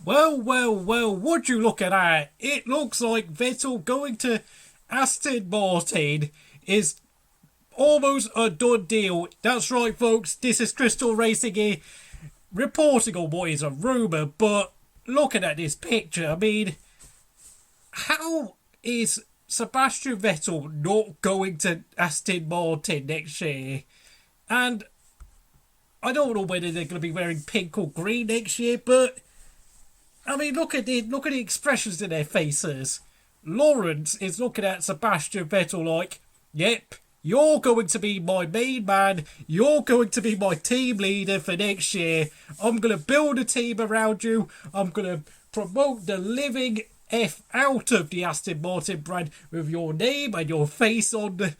Well, would you look at that? It looks like Vettel going to Aston Martin is almost a done deal. That's right, folks. This is Crystal Racing here, reporting on what is a rumour, but looking at this picture, I mean, how is Sebastian Vettel not going to Aston Martin next year? And I don't know whether they're going to be wearing pink or green next year, but I mean, look at the expressions in their faces. Lawrence is looking at Sebastian Vettel like, yep, you're going to be my main man. You're going to be my team leader for next year. I'm going to build a team around you. I'm going to promote the living F out of the Aston Martin brand with your name and your face on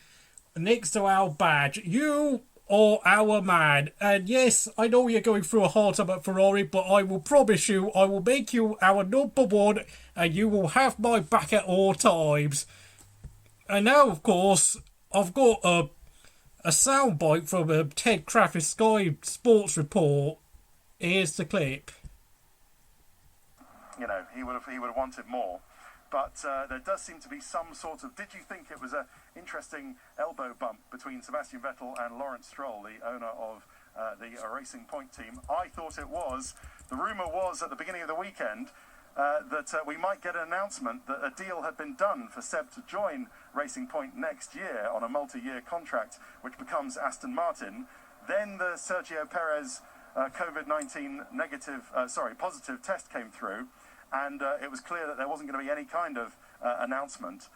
next to our badge. You are our man. And yes, I know you're going through a hard time at Ferrari, but I will promise you, I will make you our number one, and you will have my back at all times. And now, of course, I've got a soundbite from Ted Kraft's Sky Sports Report. Here's the clip. You know, he would have wanted more. But there does seem to be some sort of... Did you think it was an interesting elbow bump between Sebastian Vettel and Lawrence Stroll, the owner of the Racing Point team? I thought it was. The rumour was at the beginning of the weekend that we might get an announcement that a deal had been done for Seb to join Racing Point next year on a multi-year contract, which becomes Aston Martin. Then the Sergio Perez COVID-19 positive test came through, and it was clear that there wasn't going to be any kind of announcement.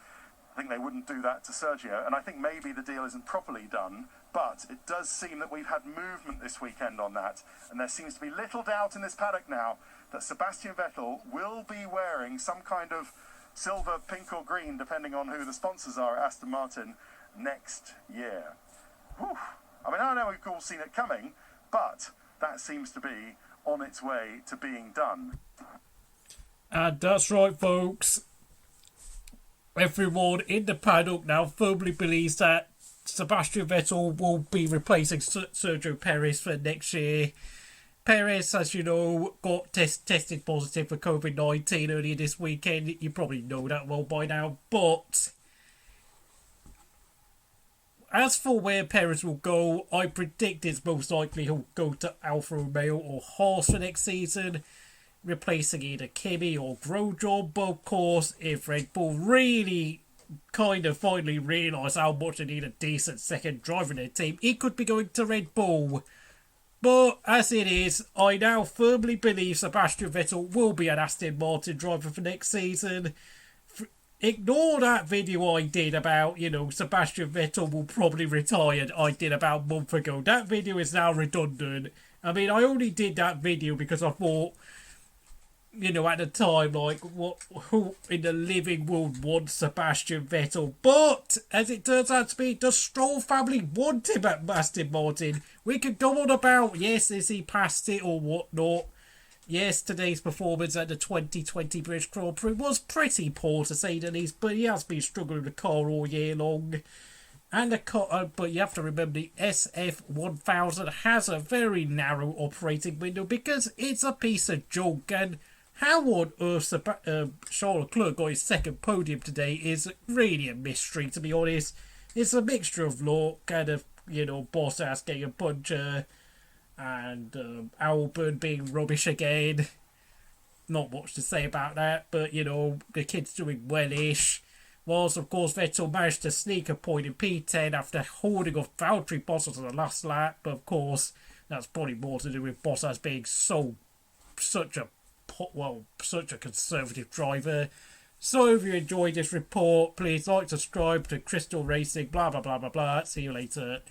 I think they wouldn't do that to Sergio, and I think maybe the deal isn't properly done, but it does seem that we've had movement this weekend on that, and there seems to be little doubt in this paddock now that Sebastian Vettel will be wearing some kind of silver, pink or green, depending on who the sponsors are at Aston Martin next year. Whew. I mean, I know we've all seen it coming, but that seems to be on its way to being done. And that's right, folks. Everyone in the paddock now firmly believes that Sebastian Vettel will be replacing Sergio Perez for next year. Perez, as you know, got tested positive for COVID-19 earlier this weekend. You probably know that well by now. But as for where Perez will go, I predict it's most likely he'll go to Alfa Romeo or Haas for next season, replacing either Kimi or Grosjean. But of course, if Red Bull really kind of finally realise how much they need a decent second driver in their team, he could be going to Red Bull. But as it is, I now firmly believe Sebastian Vettel will be an Aston Martin driver for next season. Ignore that video I did about, Sebastian Vettel will probably retire, I did about a month ago. That video is now redundant. I mean, I only did that video because I thought, at the time, like, who in the living world wants Sebastian Vettel? But, as it turns out to be, the Stroll family want him at Aston Martin. We could go on about, yes, is he past it or whatnot? Yes, today's performance at the 2020 British Grand Prix was pretty poor, to say the least, but he has been struggling with the car all year long. And the car, but you have to remember the SF1000 has a very narrow operating window because it's a piece of junk. And how on earth Charles Leclerc got his second podium today is really a mystery, to be honest. It's a mixture of luck, kind of, Bottas getting a puncture, and Albon being rubbish again. Not much to say about that, but, the kid's doing well-ish. Whilst, of course, Vettel managed to sneak a point in P10 after holding off Valtteri Bottas on the last lap, but, of course, that's probably more to do with Bottas being such a conservative driver. So if you enjoyed this report, please like, subscribe to Crystal Racing, blah blah blah blah blah. See you later.